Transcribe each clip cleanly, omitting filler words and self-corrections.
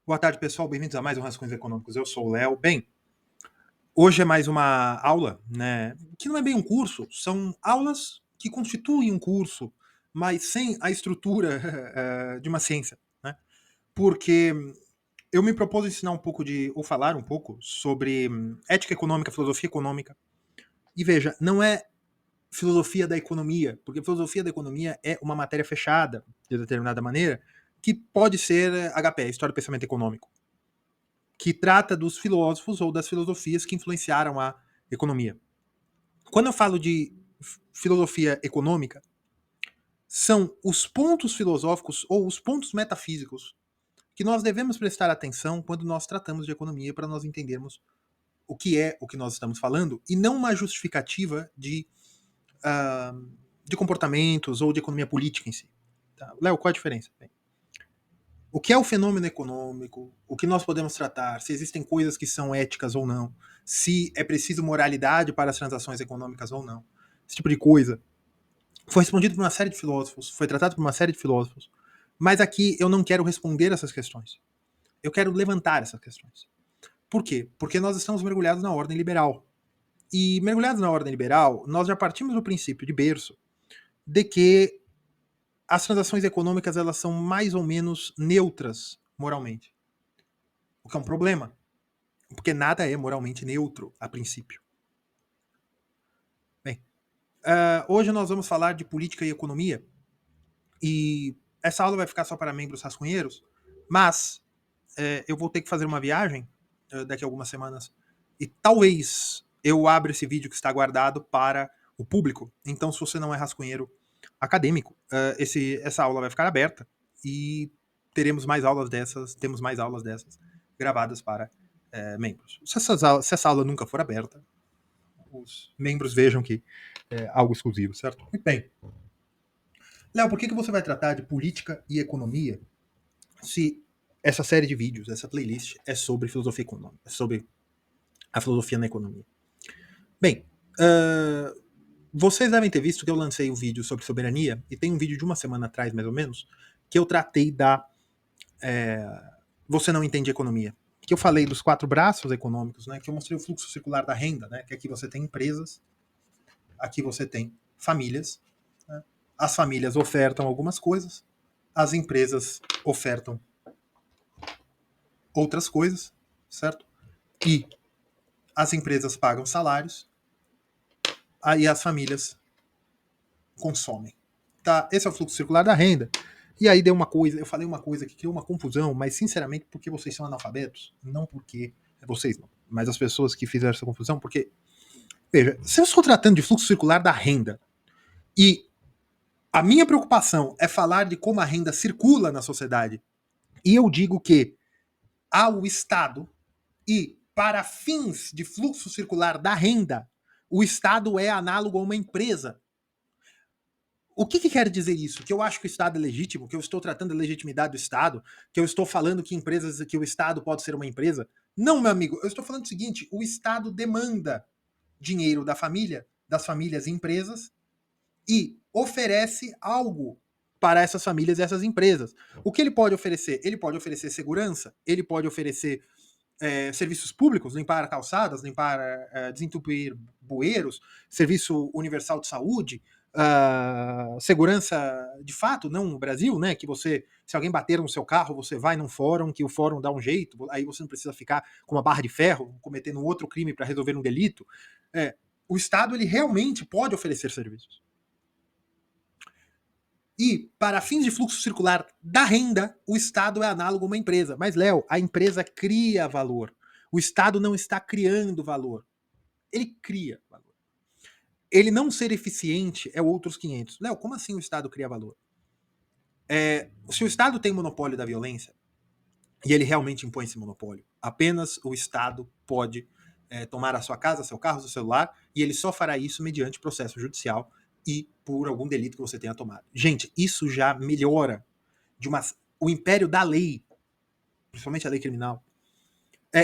Boa tarde, pessoal. Bem-vindos a mais um Rascunhos Econômicos. Eu sou o Léo. Bem, hoje é mais uma aula, né? Que não é bem um curso, são aulas que constituem um curso, mas sem a estrutura de uma ciência, né? Porque eu me propus ensinar um pouco ou falar um pouco sobre ética econômica, filosofia econômica. E veja, não é filosofia da economia, porque filosofia da economia é uma matéria fechada, de determinada maneira, que pode ser HPE, História do Pensamento Econômico, que trata dos filósofos ou das filosofias que influenciaram a economia. Quando eu falo de filosofia econômica, são os pontos filosóficos ou os pontos metafísicos que nós devemos prestar atenção quando nós tratamos de economia para nós entendermos o que é o que nós estamos falando e não uma justificativa de comportamentos ou de economia política em si. Tá? Léo, qual a diferença? Bem, o que é o fenômeno econômico, o que nós podemos tratar, se existem coisas que são éticas ou não, se é preciso moralidade para as transações econômicas ou não. Esse tipo de coisa foi respondido por uma série de filósofos, foi tratado por uma série de filósofos, mas aqui eu não quero responder essas questões. Eu quero levantar essas questões. Por quê? Porque nós estamos mergulhados na ordem liberal. E mergulhados na ordem liberal, nós já partimos do princípio de berço de que as transações econômicas elas são mais ou menos neutras moralmente. O que é um problema, porque nada é moralmente neutro a princípio. Bem, hoje nós vamos falar de política e economia, e essa aula vai ficar só para membros rascunheiros, mas eu vou ter que fazer uma viagem daqui a algumas semanas, e talvez eu abra esse vídeo que está guardado para o público. Então, se você não é rascunheiro acadêmico, essa aula vai ficar aberta, e temos mais aulas dessas gravadas para membros. Se essa aula nunca for aberta, os membros vejam que é algo exclusivo, certo? Muito bem. Léo, por que você vai tratar de política e economia se essa série de vídeos, essa playlist, é sobre filosofia econômica, é sobre a filosofia na economia? Bem, vocês devem ter visto que eu lancei um vídeo sobre soberania, e tem um vídeo de uma semana atrás, mais ou menos, que eu tratei da Você Não Entende Economia. Que eu falei dos 4 braços econômicos, né? Que eu mostrei o fluxo circular da renda, né? Que aqui você tem empresas, aqui você tem famílias, né? As famílias ofertam algumas coisas, as empresas ofertam outras coisas, certo? E as empresas pagam salários, aí as famílias consomem. Tá? Esse é o fluxo circular da renda. E aí eu falei uma coisa que criou uma confusão, mas sinceramente porque vocês são analfabetos, não porque vocês não, mas as pessoas que fizeram essa confusão, porque, veja, se eu estou tratando de fluxo circular da renda e a minha preocupação é falar de como a renda circula na sociedade, e eu digo que há o Estado e, para fins de fluxo circular da renda, o Estado é análogo a uma empresa. O que quer dizer isso? Que eu acho que o Estado é legítimo, que eu estou tratando a legitimidade do Estado, que eu estou falando que o Estado pode ser uma empresa? Não, meu amigo, eu estou falando o seguinte: o Estado demanda dinheiro das famílias e empresas, e oferece algo para essas famílias e essas empresas. O que ele pode oferecer? Ele pode oferecer segurança, ele pode oferecer serviços públicos, limpar calçadas, desentupir bueiros, serviço universal de saúde, segurança de fato, não no Brasil, né? Que você, se alguém bater no seu carro, você vai num fórum, que o fórum dá um jeito, aí você não precisa ficar com uma barra de ferro, cometendo um outro crime para resolver um delito. O Estado ele realmente pode oferecer serviços. E, para fins de fluxo circular da renda, o Estado é análogo a uma empresa. Mas, Léo, a empresa cria valor. O Estado não está criando valor. Ele cria valor. Ele não ser eficiente é outros 500. Léo, como assim o Estado cria valor? Se o Estado tem monopólio da violência, e ele realmente impõe esse monopólio, apenas o Estado pode tomar a sua casa, seu carro, seu celular, e ele só fará isso mediante processo judicial e por algum delito que você tenha tomado. Gente, isso já melhora o império da lei, principalmente a lei criminal,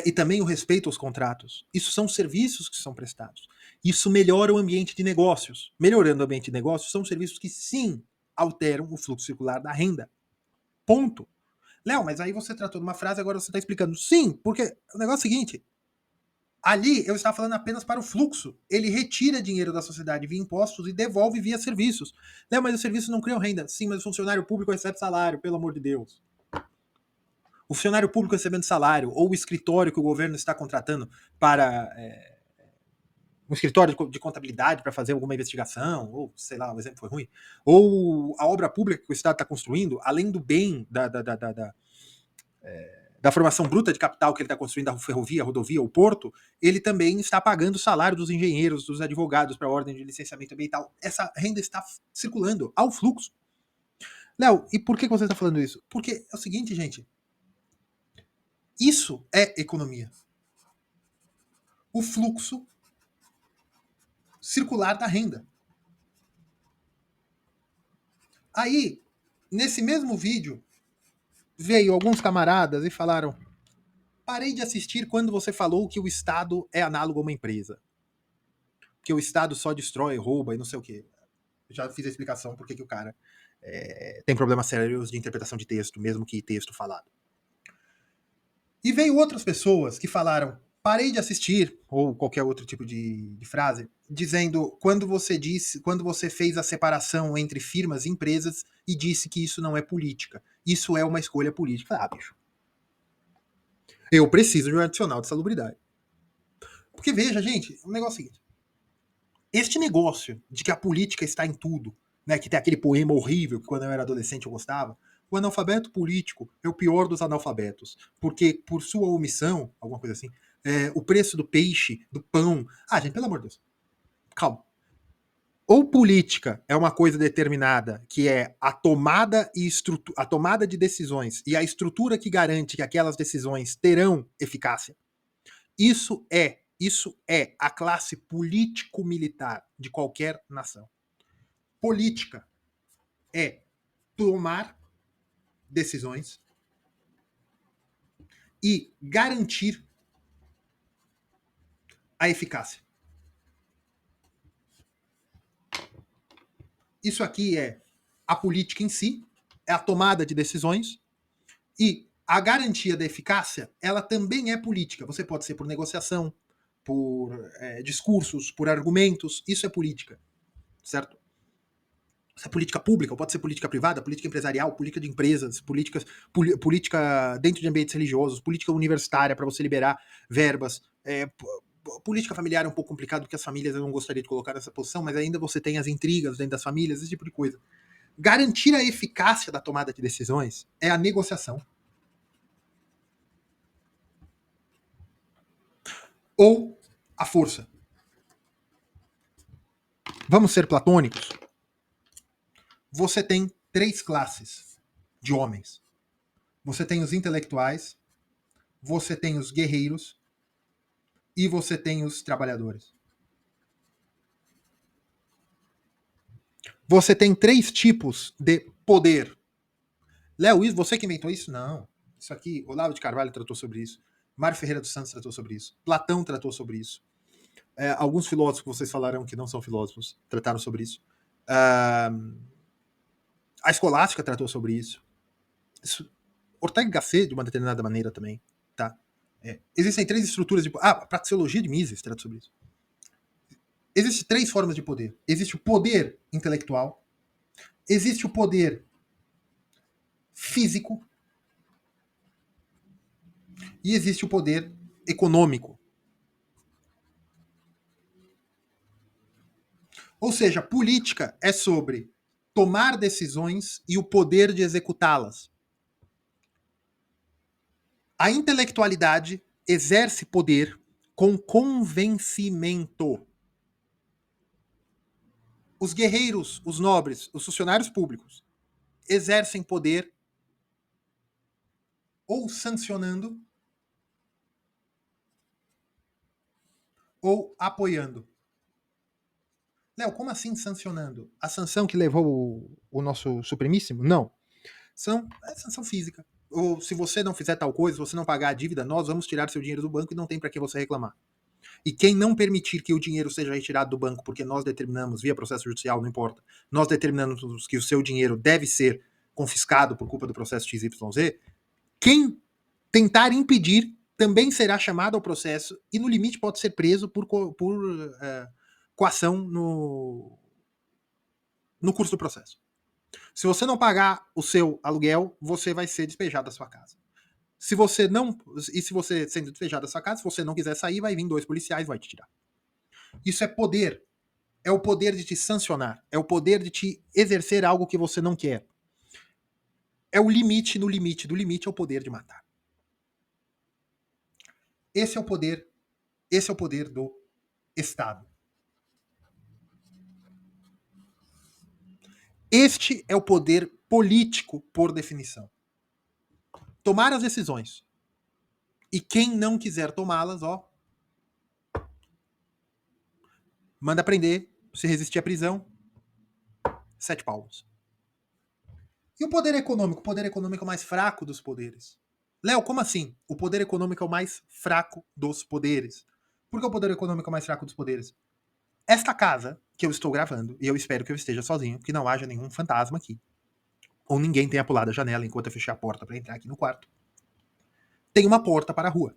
e também o respeito aos contratos. Isso são serviços que são prestados. Isso melhora o ambiente de negócios. Melhorando o ambiente de negócios, são serviços que sim alteram o fluxo circular da renda. Ponto. Léo, mas aí você tratou de uma frase, agora você está explicando. Sim, porque o negócio é o seguinte, ali eu estava falando apenas para o fluxo. Ele retira dinheiro da sociedade via impostos e devolve via serviços. Léo, mas os serviços não criam renda. Sim, mas o funcionário público recebe salário, pelo amor de Deus. O funcionário público recebendo salário, ou o escritório que o governo está contratando para um escritório de contabilidade para fazer alguma investigação, ou sei lá, o exemplo foi ruim, ou a obra pública que o Estado está construindo, além do bem da formação bruta de capital que ele está construindo, a ferrovia, a rodovia, o porto, ele também está pagando o salário dos engenheiros, dos advogados para a ordem de licenciamento ambiental. Essa renda está circulando ao fluxo. Léo, e por que você está falando isso? Porque é o seguinte, gente, isso é economia. O fluxo circular da renda. Aí, nesse mesmo vídeo, veio alguns camaradas e falaram: parei de assistir quando você falou que o Estado é análogo a uma empresa. Que o Estado só destrói, rouba e não sei o quê. Eu já fiz a explicação por que o cara tem problemas sérios de interpretação de texto, mesmo que texto falado. E veio outras pessoas que falaram: parei de assistir, ou qualquer outro tipo de frase, dizendo quando você fez a separação entre firmas e empresas e disse que isso não é política. Isso é uma escolha política. Ah, bicho. Eu preciso de um adicional de salubridade. Porque veja, gente, o negócio é o seguinte. Este negócio de que a política está em tudo, né, que tem aquele poema horrível que quando eu era adolescente eu gostava, o analfabeto político é o pior dos analfabetos, porque por sua omissão, alguma coisa assim, o preço do peixe, do pão... Ah, gente, pelo amor de Deus. Calma. Ou política é uma coisa determinada, que é a tomada de decisões e a estrutura que garante que aquelas decisões terão eficácia. Isso é a classe político-militar de qualquer nação. Política é tomar decisões e garantir a eficácia. Isso aqui é a política em si, é a tomada de decisões, e a garantia da eficácia, ela também é política. Você pode ser por negociação, por discursos, por argumentos, isso é política, certo? Isso é política pública, ou pode ser política privada, política empresarial, política de empresas, política dentro de ambientes religiosos, política universitária para você liberar verbas, política familiar é um pouco complicado porque as famílias eu não gostaria de colocar nessa posição, mas ainda você tem as intrigas dentro das famílias, esse tipo de coisa. Garantir a eficácia da tomada de decisões é a negociação. Ou a força. Vamos ser platônicos? Você tem 3 classes de homens. Você tem os intelectuais, você tem os guerreiros e você tem os trabalhadores. Você tem 3 tipos de poder. Léo, você que inventou isso? Não. Isso aqui, Olavo de Carvalho tratou sobre isso. Mário Ferreira dos Santos tratou sobre isso. Platão tratou sobre isso. Alguns filósofos que vocês falaram que não são filósofos trataram sobre isso. A escolástica tratou sobre isso. Ortega y Gasset, de uma determinada maneira também. Tá? Existem 3 estruturas de... a praxeologia de Mises trata sobre isso. Existem 3 formas de poder. Existe o poder intelectual, existe o poder físico e existe o poder econômico. Ou seja, política é sobre tomar decisões e o poder de executá-las. A intelectualidade exerce poder com convencimento. Os guerreiros, os nobres, os funcionários públicos exercem poder ou sancionando ou apoiando. Léo, como assim sancionando? A sanção que levou o nosso Supremíssimo? Não. É sanção física. Ou se você não fizer tal coisa, se você não pagar a dívida, nós vamos tirar seu dinheiro do banco e não tem para que você reclamar. E quem não permitir que o dinheiro seja retirado do banco, porque nós determinamos, via processo judicial, não importa, nós determinamos que o seu dinheiro deve ser confiscado por culpa do processo XYZ, Quem tentar impedir também será chamado ao processo e, no limite, pode ser preso por coação no curso do processo. Se você não pagar o seu aluguel, você vai ser despejado da sua casa. Se você sendo despejado da sua casa, se você não quiser sair, vai vir 2 policiais e vai te tirar. Isso é poder. É o poder de te sancionar. É o poder de te exercer algo que você não quer. É o limite no limite do limite, é o poder de matar. Esse é o poder do Estado. Este é o poder político por definição. Tomar as decisões. E quem não quiser tomá-las, manda prender, se resistir à prisão, 7 palmos. E o poder econômico? O poder econômico é o mais fraco dos poderes. Léo, como assim? O poder econômico é o mais fraco dos poderes. Por que o poder econômico é o mais fraco dos poderes? Esta casa que eu estou gravando, e eu espero que eu esteja sozinho, que não haja nenhum fantasma aqui, ou ninguém tenha pulado a janela enquanto eu fechei a porta para entrar aqui no quarto, tem uma porta para a rua.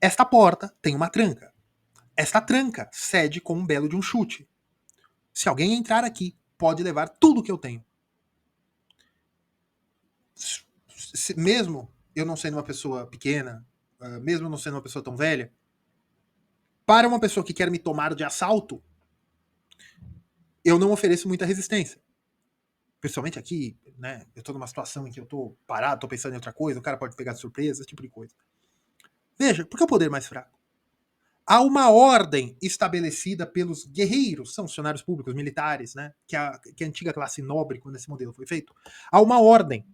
Esta porta tem uma tranca. Esta tranca cede com um belo de um chute. Se alguém entrar aqui, pode levar tudo que eu tenho. Mesmo eu não sendo uma pessoa pequena, mesmo não sendo uma pessoa tão velha, para uma pessoa que quer me tomar de assalto, eu não ofereço muita resistência. Principalmente aqui, né? Eu tô numa situação em que eu tô parado, tô pensando em outra coisa, o cara pode pegar de surpresa, esse tipo de coisa. Veja, por que o poder é mais fraco? Há uma ordem estabelecida pelos guerreiros, são funcionários públicos, militares, né? Que a antiga classe nobre, quando esse modelo foi feito. Há uma ordem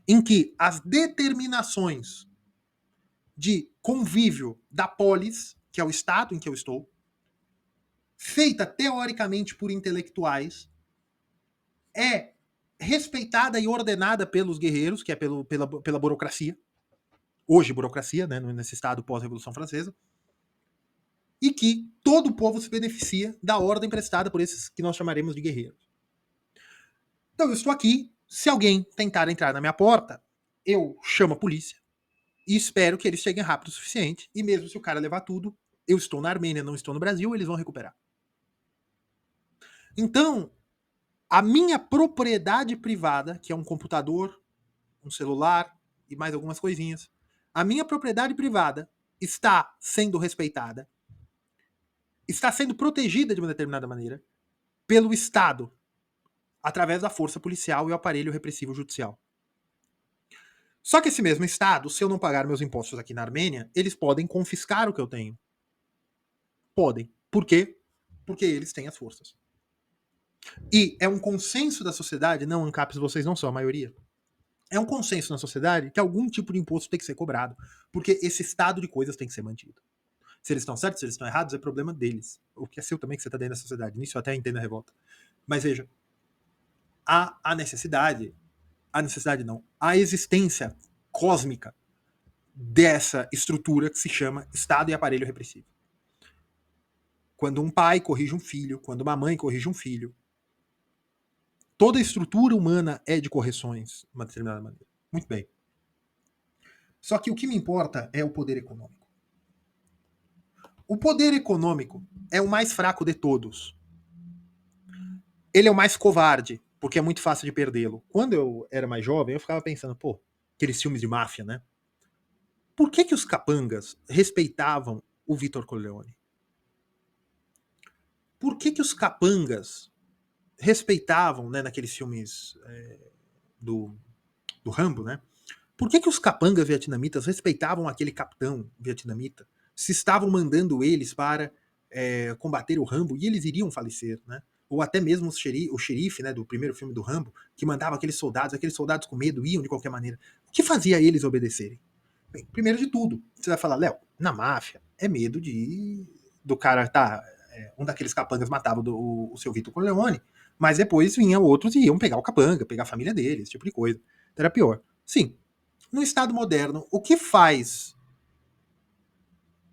em que as determinações de convívio da polis, que é o estado em que eu estou, feita teoricamente por intelectuais, é respeitada e ordenada pelos guerreiros, que é pela burocracia, hoje burocracia, né, nesse estado pós-Revolução Francesa, e que todo o povo se beneficia da ordem prestada por esses que nós chamaremos de guerreiros. Então eu estou aqui, se alguém tentar entrar na minha porta, eu chamo a polícia e espero que eles cheguem rápido o suficiente, e mesmo se o cara levar tudo, eu estou na Armênia, não estou no Brasil, eles vão recuperar. Então, a minha propriedade privada, que é um computador, um celular e mais algumas coisinhas, a minha propriedade privada está sendo respeitada, está sendo protegida de uma determinada maneira pelo Estado, através da força policial e o aparelho repressivo judicial. Só que esse mesmo Estado, se eu não pagar meus impostos aqui na Armênia, eles podem confiscar o que eu tenho. Podem. Por quê? Porque eles têm as forças. E é um consenso da sociedade, não, ANCAPs, vocês não são a maioria. É um consenso na sociedade que algum tipo de imposto tem que ser cobrado, porque esse estado de coisas tem que ser mantido. Se eles estão certos, se eles estão errados, é problema deles. O que é seu também, que você está dentro da sociedade. Nisso eu até entendo a revolta. Mas veja, há a necessidade não, a existência cósmica dessa estrutura que se chama Estado e aparelho repressivo. Quando um pai corrige um filho, quando uma mãe corrige um filho, toda a estrutura humana é de correções, de uma determinada maneira. Muito bem. Só que o que me importa é o poder econômico. O poder econômico é o mais fraco de todos. Ele é o mais covarde, porque é muito fácil de perdê-lo. Quando eu era mais jovem, eu ficava pensando, aqueles filmes de máfia, né? Por que os capangas respeitavam o Vitor Corleone? Por que os capangas respeitavam, né, naqueles filmes do Rambo, né? Por que os capangas vietnamitas respeitavam aquele capitão vietnamita se estavam mandando eles para combater o Rambo e eles iriam falecer, né? Ou até mesmo o xerife, né, do primeiro filme do Rambo, que mandava aqueles soldados com medo iam de qualquer maneira. O que fazia eles obedecerem? Bem, primeiro de tudo, você vai falar, Léo, na máfia é medo do cara um daqueles capangas matava o seu Vitor Corleone, mas depois vinham outros e iam pegar o capanga, pegar a família dele, esse tipo de coisa. Então era pior. Sim, no Estado moderno, o que faz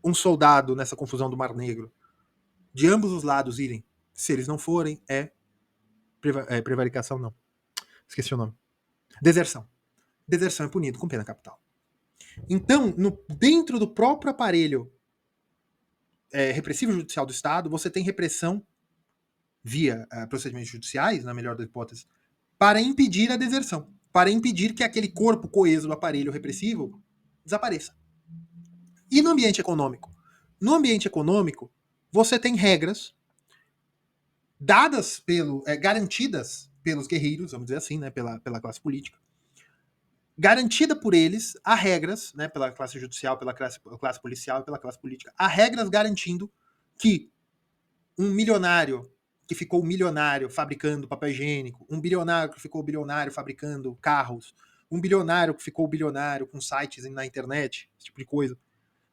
um soldado nessa confusão do Mar Negro de ambos os lados irem? Se eles não forem, prevaricação, não. Esqueci o nome. Deserção. deserção é punido com pena capital. Então, dentro do próprio aparelho repressivo judicial do Estado, você tem repressão via procedimentos judiciais, na melhor das hipóteses, para impedir a deserção, para impedir que aquele corpo coeso do aparelho repressivo desapareça. E no ambiente econômico? No ambiente econômico, você tem regras dadas garantidas pelos guerreiros, vamos dizer assim, né, pela classe política, garantida por eles, há regras, né, pela classe judicial, pela classe policial e pela classe política, há regras garantindo que um milionário que ficou milionário fabricando papel higiênico, um bilionário que ficou bilionário fabricando carros, um bilionário que ficou bilionário com sites na internet, esse tipo de coisa,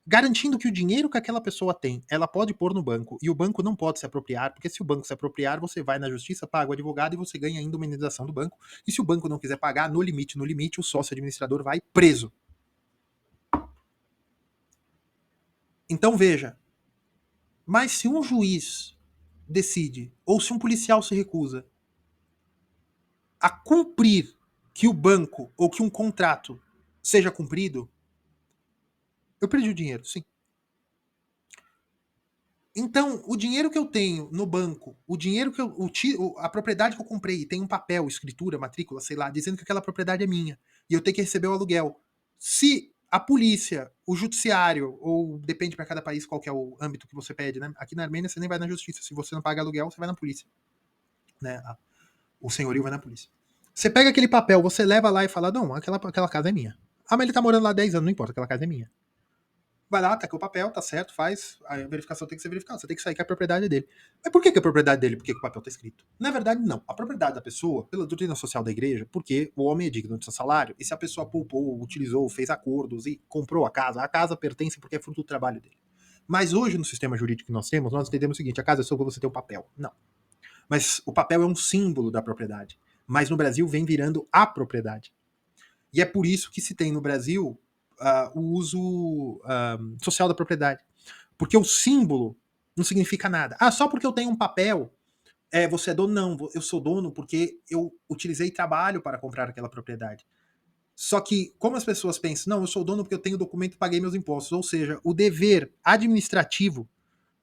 garantindo que o dinheiro que aquela pessoa tem, ela pode pôr no banco, e o banco não pode se apropriar, porque se o banco se apropriar, você vai na justiça, paga o advogado e você ganha ainda uma indenização do banco, e se o banco não quiser pagar, no limite, o sócio administrador vai preso. Então veja, mas se um juiz decide, ou se um policial se recusa a cumprir que o banco ou que um contrato seja cumprido, eu perdi o dinheiro, sim. Então, o dinheiro que eu tenho no banco, o dinheiro que a propriedade que eu comprei, tem um papel, escritura, matrícula, sei lá, dizendo que aquela propriedade é minha e eu tenho que receber o aluguel. Se a polícia, o judiciário, ou depende para cada país qual que é o âmbito que você pede, né? Aqui na Armênia você nem vai na justiça. Se você não paga aluguel, você vai na polícia, né? O senhorio vai na polícia. Você pega aquele papel, você leva lá e fala, não, aquela casa é minha. Ah, mas ele tá morando lá 10 anos, não importa, aquela casa é minha. Vai lá, tá aqui o papel, tá certo, faz. A verificação tem que ser verificada. Você tem que sair que é a propriedade dele. Mas por que é a propriedade dele? Porque o papel tá escrito. Na verdade, não. A propriedade da pessoa, pela doutrina social da igreja, porque o homem é digno do seu salário, e se a pessoa poupou, utilizou, fez acordos e comprou a casa pertence porque é fruto do trabalho dele. Mas hoje, no sistema jurídico que nós temos, nós entendemos o seguinte: a casa é sua quando você tem um papel. Não. Mas o papel é um símbolo da propriedade. Mas no Brasil vem virando a propriedade. E é por isso que se tem no Brasil o uso social da propriedade. Porque o símbolo não significa nada. Ah, só porque eu tenho um papel, você é dono? Não, eu sou dono porque eu utilizei trabalho para comprar aquela propriedade. Só que, como as pessoas pensam, não, eu sou dono porque eu tenho documento e paguei meus impostos. Ou seja, o dever administrativo,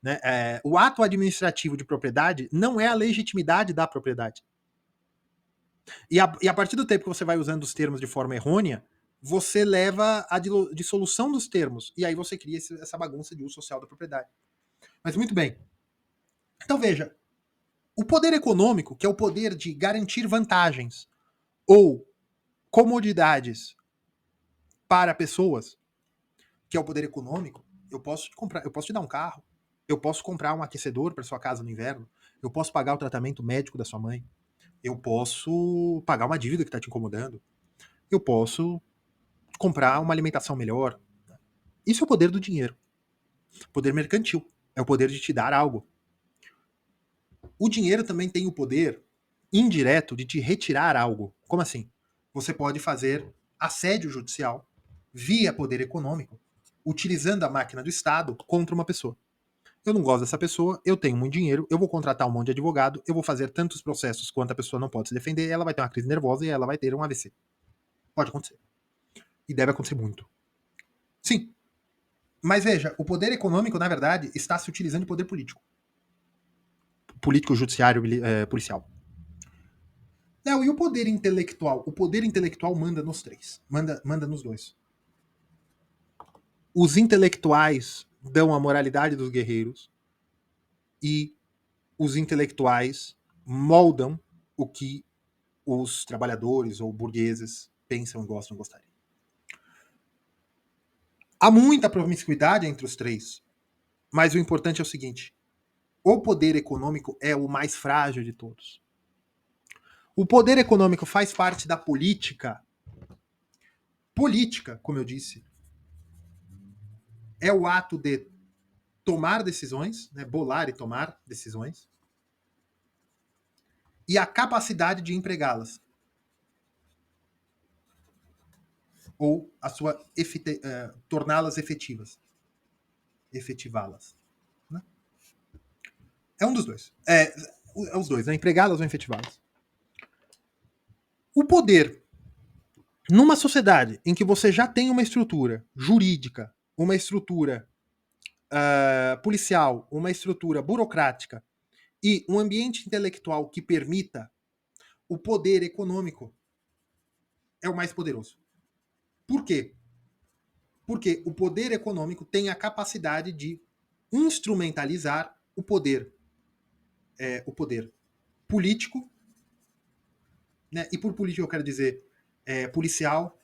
né, o ato administrativo de propriedade não é a legitimidade da propriedade. E a partir do tempo que você vai usando os termos de forma errônea, você leva à dissolução dos termos. E aí você cria essa bagunça de uso social da propriedade. Mas muito bem. Então veja, o poder econômico, que é o poder de garantir vantagens ou comodidades para pessoas, que é o poder econômico, eu posso te dar um carro, eu posso comprar um aquecedor para sua casa no inverno, eu posso pagar o tratamento médico da sua mãe, eu posso pagar uma dívida que está te incomodando, eu posso comprar uma alimentação melhor. Isso é o poder do dinheiro. Poder mercantil. É o poder de te dar algo. O dinheiro também tem o poder indireto de te retirar algo. Como assim? Você pode fazer assédio judicial via poder econômico, utilizando a máquina do Estado contra uma pessoa. Eu não gosto dessa pessoa, eu tenho muito dinheiro, eu vou contratar um monte de advogado, eu vou fazer tantos processos quanto a pessoa não pode se defender, ela vai ter uma crise nervosa e ela vai ter um AVC. Pode acontecer. E deve acontecer muito. Sim. Mas veja, o poder econômico, na verdade, está se utilizando de poder político. Político, judiciário, policial. Léo, e o poder intelectual? O poder intelectual manda nos três. Manda nos dois. Os intelectuais dão a moralidade dos guerreiros e os intelectuais moldam o que os trabalhadores ou burgueses pensam, gostam, gostariam. Há muita promiscuidade entre os três, mas o importante é o seguinte: o poder econômico é o mais frágil de todos. O poder econômico faz parte da política. Política, como eu disse, é o ato de tomar decisões, né, bolar e tomar decisões, e a capacidade de empregá-las. Ou a sua torná-las efetivas. Efetivá-las. Né? É um dos dois. É os dois, né? Empregá-las ou efetivá-las. O poder Numa sociedade em que você já tem uma estrutura jurídica, uma estrutura policial, uma estrutura burocrática e um ambiente intelectual que permita, o poder econômico é o mais poderoso. Por quê? Porque o poder econômico tem a capacidade de instrumentalizar o poder político, né? E por político eu quero dizer policial,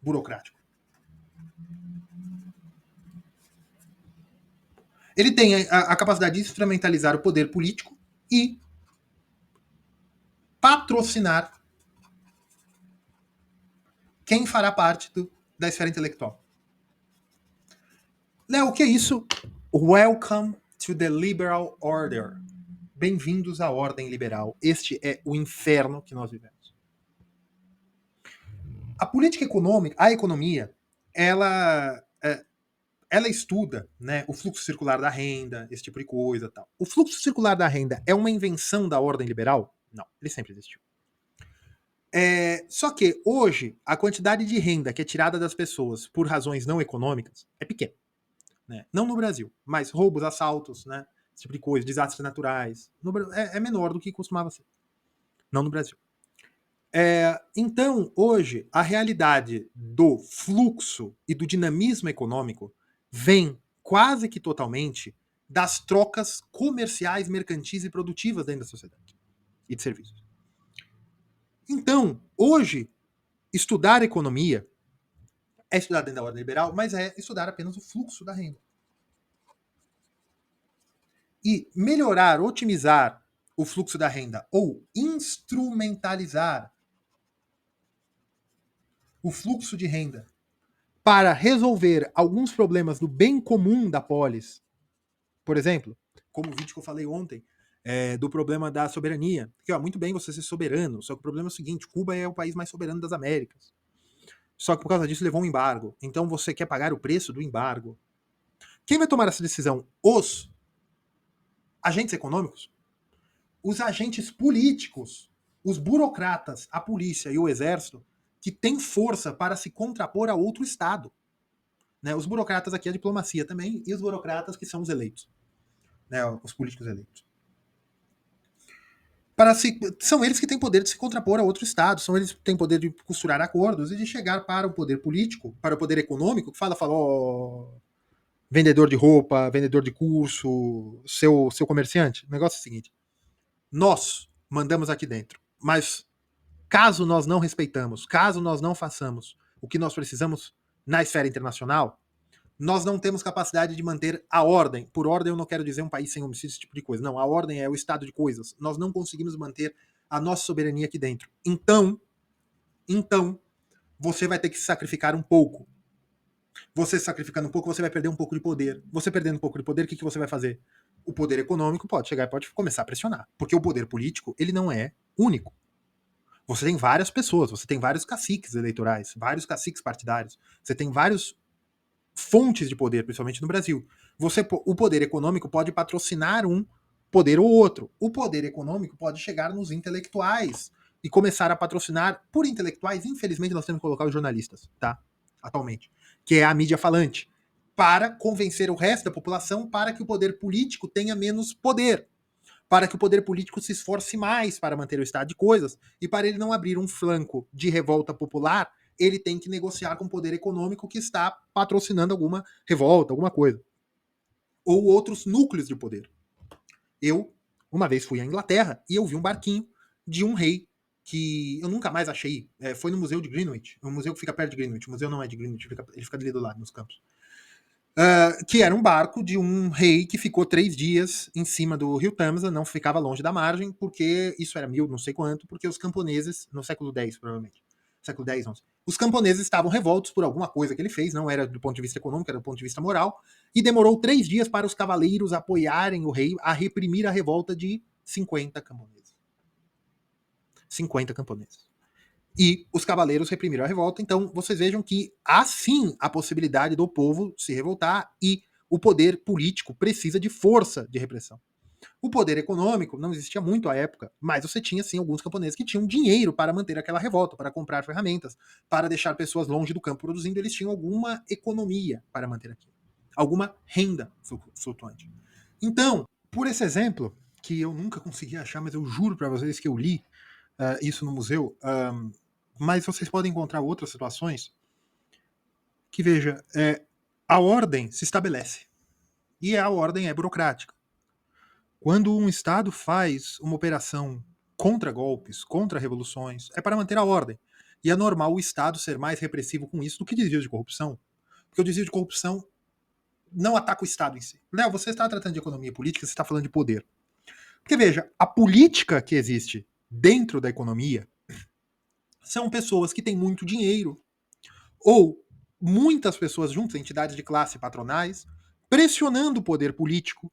burocrático. Ele tem a capacidade de instrumentalizar o poder político e patrocinar quem fará parte da esfera intelectual. Léo, o que é isso? Welcome to the liberal order. Bem-vindos à ordem liberal. Este é o inferno que nós vivemos. A política econômica, a economia, ela estuda, né, o fluxo circular da renda, esse tipo de coisa, tal. O fluxo circular da renda é uma invenção da ordem liberal? Não, ele sempre existiu. Só que hoje a quantidade de renda que é tirada das pessoas por razões não econômicas é pequena, né? Não no Brasil, mas roubos, assaltos, né, esse tipo de coisa, desastres naturais, é menor do que costumava ser. Não no Brasil. Então, hoje, a realidade do fluxo e do dinamismo econômico vem quase que totalmente das trocas comerciais, mercantis e produtivas dentro da sociedade e de serviços. Então, hoje, estudar economia é estudar dentro da ordem liberal, mas é estudar apenas o fluxo da renda. E melhorar, otimizar o fluxo da renda ou instrumentalizar o fluxo de renda para resolver alguns problemas do bem comum da polis, por exemplo, como o vídeo que eu falei ontem, do problema da soberania, que muito bem você ser soberano, só que o problema é o seguinte, Cuba é o país mais soberano das Américas. Só que por causa disso levou um embargo. Então você quer pagar o preço do embargo. Quem vai tomar essa decisão? Os agentes econômicos? Os agentes políticos? Os burocratas, a polícia e o exército, que têm força para se contrapor a outro Estado. Né? Os burocratas aqui é a diplomacia também, e os burocratas que são os eleitos. Né? Os políticos eleitos. São eles que têm poder de se contrapor a outro Estado, são eles que têm poder de costurar acordos e de chegar para o poder político, para o poder econômico, que fala, vendedor de roupa, vendedor de curso, seu comerciante. O negócio é o seguinte, nós mandamos aqui dentro, mas caso nós não respeitamos, caso nós não façamos o que nós precisamos na esfera internacional, nós não temos capacidade de manter a ordem. Por ordem eu não quero dizer um país sem homicídio, esse tipo de coisa. Não, a ordem é o estado de coisas. Nós não conseguimos manter a nossa soberania aqui dentro. Então, você vai ter que se sacrificar um pouco. Você se sacrificando um pouco, você vai perder um pouco de poder. Você perdendo um pouco de poder, o que você vai fazer? O poder econômico pode chegar e pode começar a pressionar. Porque o poder político, ele não é único. Você tem várias pessoas, você tem vários caciques eleitorais, vários caciques partidários, você tem vários fontes de poder, principalmente no Brasil. O poder econômico pode patrocinar um poder ou outro. O poder econômico pode chegar nos intelectuais e começar a patrocinar por intelectuais. Infelizmente, nós temos que colocar os jornalistas, tá? Atualmente. Que é a mídia falante. Para convencer o resto da população para que o poder político tenha menos poder. Para que o poder político se esforce mais para manter o estado de coisas e para ele não abrir um flanco de revolta popular, ele tem que negociar com o poder econômico que está patrocinando alguma revolta, alguma coisa. Ou outros núcleos de poder. Eu, uma vez fui à Inglaterra e eu vi um barquinho de um rei que eu nunca mais achei. Foi no Museu de Greenwich, um museu que fica perto de Greenwich. O museu não é de Greenwich, ele fica ali do lado, nos campos. Que era um barco de um rei que ficou 3 dias em cima do rio Tamisa, não ficava longe da margem, porque isso era 1000, não sei quanto, porque os camponeses, no século X, provavelmente, século X, 11, os camponeses estavam revoltos por alguma coisa que ele fez, não era do ponto de vista econômico, era do ponto de vista moral, e demorou 3 dias para os cavaleiros apoiarem o rei a reprimir a revolta de 50 camponeses. 50 camponeses. E os cavaleiros reprimiram a revolta, então vocês vejam que há sim a possibilidade do povo se revoltar e o poder político precisa de força de repressão. O poder econômico não existia muito à época, mas você tinha sim alguns camponeses que tinham dinheiro para manter aquela revolta, para comprar ferramentas, para deixar pessoas longe do campo produzindo, eles tinham alguma economia para manter aquilo, alguma renda flutuante. Então, por esse exemplo, que eu nunca consegui achar, mas eu juro para vocês que eu li isso no museu, mas vocês podem encontrar outras situações que, veja, a ordem se estabelece e a ordem é burocrática. Quando um Estado faz uma operação contra golpes, contra revoluções, é para manter a ordem. E é normal o Estado ser mais repressivo com isso do que desvio de corrupção. Porque o desvio de corrupção não ataca o Estado em si. Léo, você está tratando de economia política, você está falando de poder. Porque veja, a política que existe dentro da economia são pessoas que têm muito dinheiro, ou muitas pessoas juntas, entidades de classe patronais, pressionando o poder político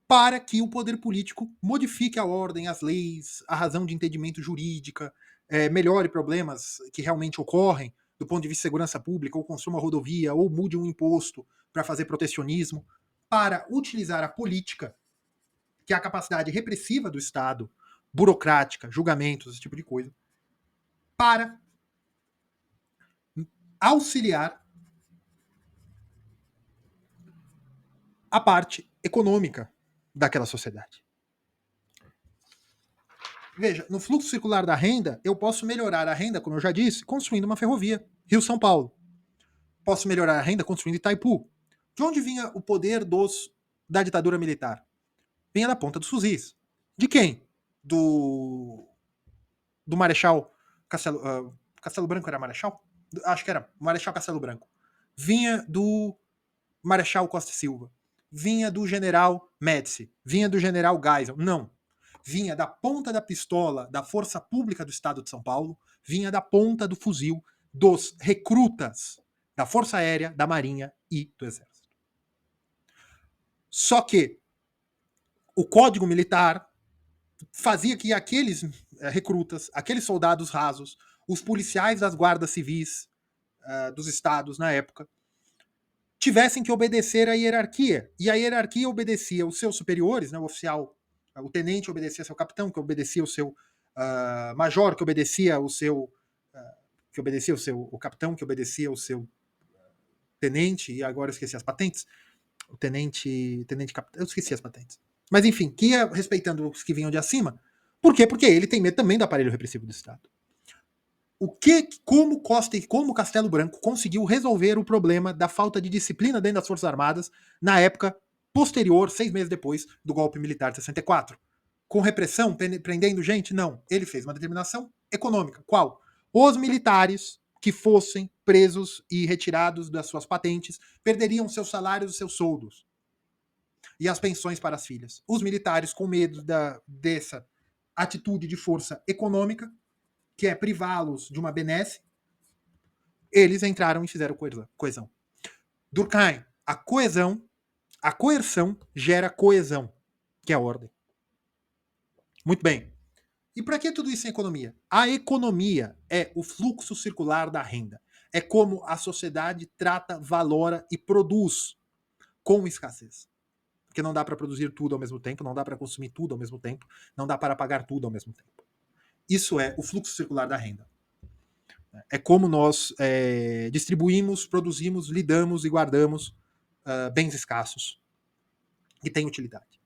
para que o poder político modifique a ordem, as leis, a razão de entendimento jurídica, melhore problemas que realmente ocorrem do ponto de vista de segurança pública, ou construa uma rodovia, ou mude um imposto para fazer protecionismo, para utilizar a política, que é a capacidade repressiva do Estado, burocrática, julgamentos, esse tipo de coisa, para auxiliar a parte econômica daquela sociedade. Veja, no fluxo circular da renda, eu posso melhorar a renda, como eu já disse, construindo uma ferrovia. Rio-São Paulo. Posso melhorar a renda construindo Itaipu. De onde vinha o poder da ditadura militar? Vinha da ponta dos fuzis. De quem? Do Marechal Castelo, Castelo Branco era Marechal? Acho que era Marechal Castelo Branco. Vinha do Marechal Costa e Silva. Vinha do General Médici. Vinha do General Geisel. Não. Vinha da ponta da pistola da Força Pública do Estado de São Paulo, vinha da ponta do fuzil dos recrutas da Força Aérea, da Marinha e do Exército. Só que o Código Militar fazia que aqueles recrutas, aqueles soldados rasos, os policiais das guardas civis dos estados na época, tivessem que obedecer à hierarquia. E a hierarquia obedecia os seus superiores, né, o oficial, o tenente obedecia ao seu capitão, que obedecia o seu major, que obedecia o seu o capitão, que obedecia o seu tenente, e agora eu esqueci as patentes, o tenente capitão, eu esqueci as patentes. Mas enfim, que ia respeitando os que vinham de acima. Por quê? Porque ele tem medo também do aparelho repressivo do Estado. Como Castelo Branco conseguiu resolver o problema da falta de disciplina dentro das Forças Armadas na época posterior, 6 meses depois do golpe militar de 64? Com repressão, prendendo gente? Não. Ele fez uma determinação econômica. Qual? Os militares que fossem presos e retirados das suas patentes perderiam seus salários e seus soldos. E as pensões para as filhas. Os militares, com medo dessa atitude de força econômica, que é privá-los de uma benesse, eles entraram e fizeram coesão. Durkheim, a coerção gera coesão, que é a ordem. Muito bem. E para que tudo isso em economia? A economia é o fluxo circular da renda. É como a sociedade trata, valora e produz com escassez. Porque não dá para produzir tudo ao mesmo tempo, não dá para consumir tudo ao mesmo tempo, não dá para pagar tudo ao mesmo tempo. Isso é o fluxo circular da renda. É como nós distribuímos, produzimos, lidamos e guardamos bens escassos que têm utilidade.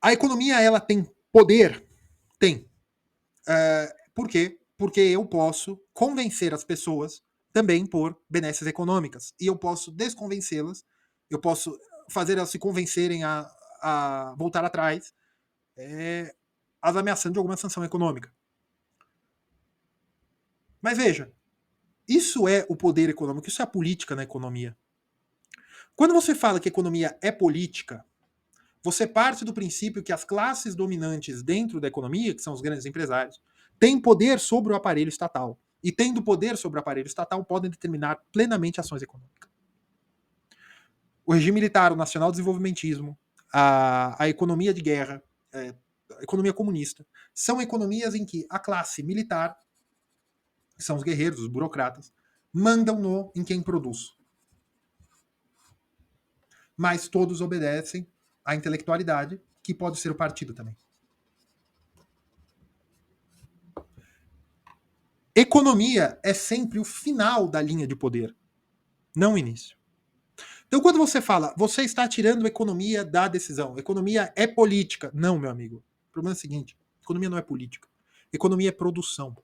A economia, ela tem poder? Tem. Por quê? Porque eu posso convencer as pessoas também por benesses econômicas. E eu posso desconvencê-las, eu posso fazer elas se convencerem a voltar atrás, as ameaçando de alguma sanção econômica. Mas veja, isso é o poder econômico, isso é a política na economia. Quando você fala que economia é política, você parte do princípio que as classes dominantes dentro da economia, que são os grandes empresários, têm poder sobre o aparelho estatal. E tendo poder sobre o aparelho estatal, podem determinar plenamente ações econômicas. O regime militar, o nacional desenvolvimentismo, a economia de guerra, a economia comunista, são economias em que a classe militar, que são os guerreiros, os burocratas, mandam em quem produz. Mas todos obedecem a intelectualidade, que pode ser o partido também. Economia é sempre o final da linha de poder, não o início. Então, quando você fala, você está tirando economia da decisão, economia é política. Não, meu amigo. O problema é o seguinte: economia não é política. Economia é produção.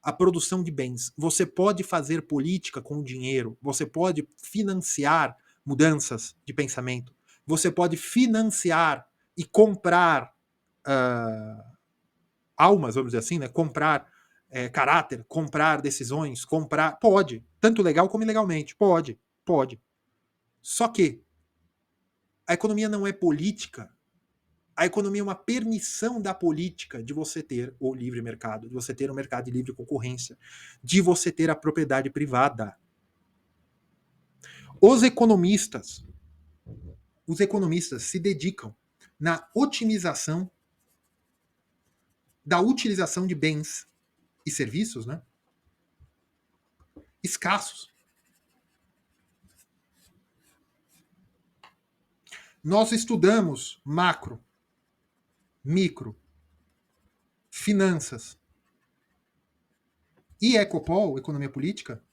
A produção de bens. Você pode fazer política com o dinheiro, você pode financiar mudanças de pensamento, você pode financiar e comprar almas, vamos dizer assim, né? Comprar caráter, comprar decisões, comprar. Pode. Tanto legal como ilegalmente. Pode. Pode. Só que a economia não é política. A economia é uma permissão da política de você ter o livre mercado, de você ter o mercado de livre concorrência, de você ter a propriedade privada. Os economistas se dedicam na otimização da utilização de bens e serviços, né, escassos. Nós estudamos macro, micro, finanças e Ecopol, economia política,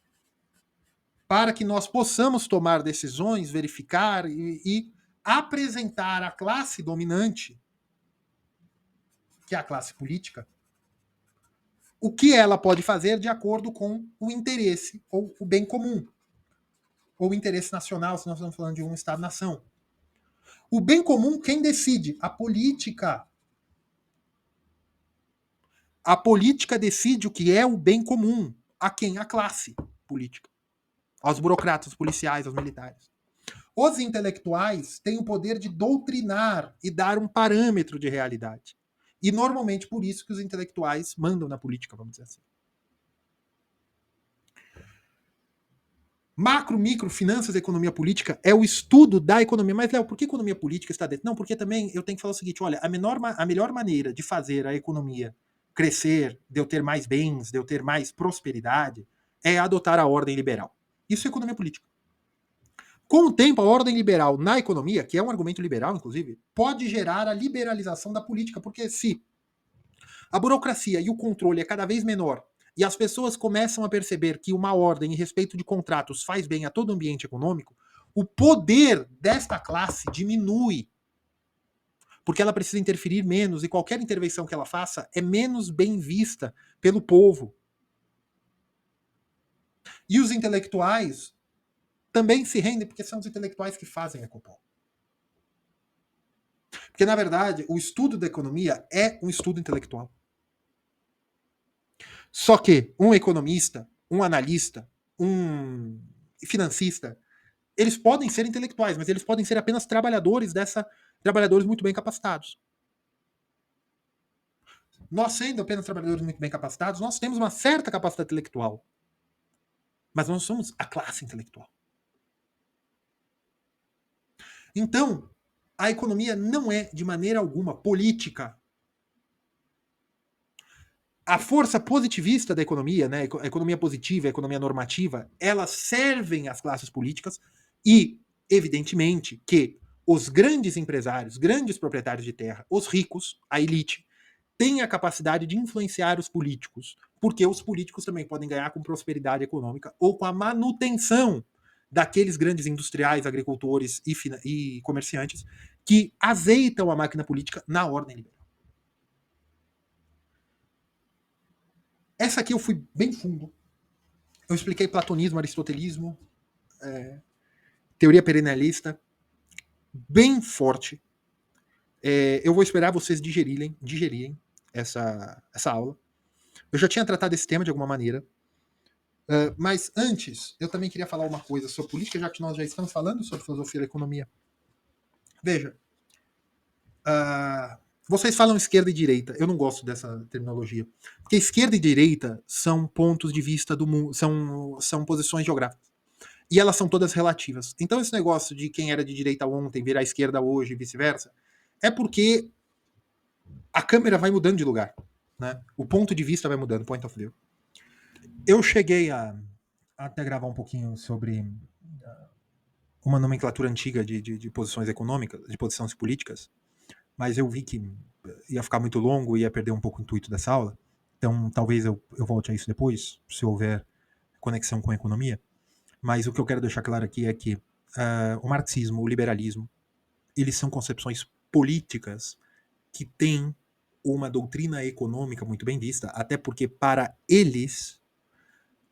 para que nós possamos tomar decisões, verificar e apresentar à classe dominante, que é a classe política, o que ela pode fazer de acordo com o interesse ou o bem comum, ou o interesse nacional, se nós estamos falando de um Estado-nação. O bem comum, quem decide? A política. A política decide o que é o bem comum. A quem? A classe política. Aos burocratas, policiais, aos militares. Os intelectuais têm o poder de doutrinar e dar um parâmetro de realidade. E normalmente por isso que os intelectuais mandam na política, vamos dizer assim. Macro, micro, finanças, economia política é o estudo da economia. Mas, Léo, por que economia política está dentro? Não, porque também eu tenho que falar o seguinte, olha, a melhor maneira de fazer a economia crescer, de eu ter mais bens, de eu ter mais prosperidade, é adotar a ordem liberal. Isso é economia política. Com o tempo, a ordem liberal na economia, que é um argumento liberal, inclusive, pode gerar a liberalização da política, porque se a burocracia e o controle é cada vez menor e as pessoas começam a perceber que uma ordem em respeito de contratos faz bem a todo o ambiente econômico, o poder desta classe diminui, porque ela precisa interferir menos e qualquer intervenção que ela faça é menos bem vista pelo povo. E os intelectuais também se rendem porque são os intelectuais que fazem a Ecopol. Porque, na verdade, o estudo da economia é um estudo intelectual. Só que um economista, um analista, um financista, eles podem ser intelectuais, mas eles podem ser apenas trabalhadores muito bem capacitados. Nós, sendo apenas trabalhadores muito bem capacitados, nós temos uma certa capacidade intelectual. Mas nós somos a classe intelectual. Então, a economia não é, de maneira alguma, política. A força positivista da economia, né, a economia positiva, a economia normativa, elas servem às classes políticas e, evidentemente, que os grandes empresários, grandes proprietários de terra, os ricos, a elite, têm a capacidade de influenciar os políticos, porque os políticos também podem ganhar com prosperidade econômica ou com a manutenção daqueles grandes industriais, agricultores e comerciantes que azeitam a máquina política na ordem liberal. Essa aqui eu fui bem fundo. Eu expliquei platonismo, aristotelismo, teoria perennialista, bem forte. Eu vou esperar vocês digerirem essa aula. Eu já tinha tratado esse tema de alguma maneira. Mas antes, eu também queria falar uma coisa sobre política, já que nós já estamos falando sobre filosofia da economia. Veja, vocês falam esquerda e direita. Eu não gosto dessa terminologia. Porque esquerda e direita são pontos de vista do mundo, são posições geográficas. E elas são todas relativas. Então esse negócio de quem era de direita ontem virar esquerda hoje e vice-versa, é porque a câmera vai mudando de lugar. Né? O ponto de vista vai mudando, point of view. Eu cheguei a até gravar um pouquinho sobre uma nomenclatura antiga de posições econômicas, de posições políticas, mas eu vi que ia ficar muito longo e ia perder um pouco o intuito dessa aula. Então, talvez eu volte a isso depois, se houver conexão com a economia. Mas o que eu quero deixar claro aqui é que o marxismo, o liberalismo, eles são concepções políticas que têm uma doutrina econômica muito bem vista, até porque para eles,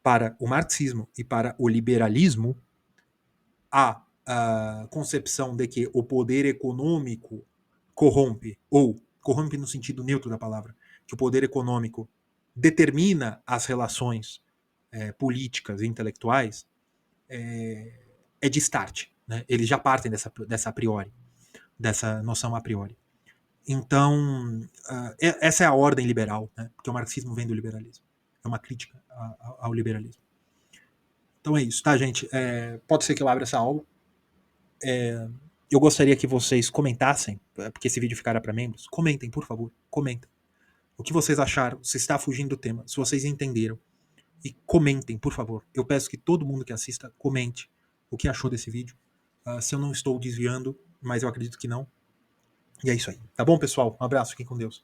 para o marxismo e para o liberalismo, a concepção de que o poder econômico corrompe, ou corrompe no sentido neutro da palavra, que o poder econômico determina as relações políticas e intelectuais, é de start. Né? Eles já partem dessa a priori, dessa noção a priori. Então, essa é a ordem liberal, né? Porque o marxismo vem do liberalismo. É uma crítica ao liberalismo. Então é isso, tá, gente? Pode ser que eu abra essa aula. Eu gostaria que vocês comentassem, porque esse vídeo ficará para membros. Comentem, por favor. Comentem. O que vocês acharam? Se está fugindo do tema? Se vocês entenderam? E comentem, por favor. Eu peço que todo mundo que assista comente o que achou desse vídeo. Se eu não estou desviando, mas eu acredito que não. E é isso aí. Tá bom, pessoal? Um abraço. Fiquem com Deus.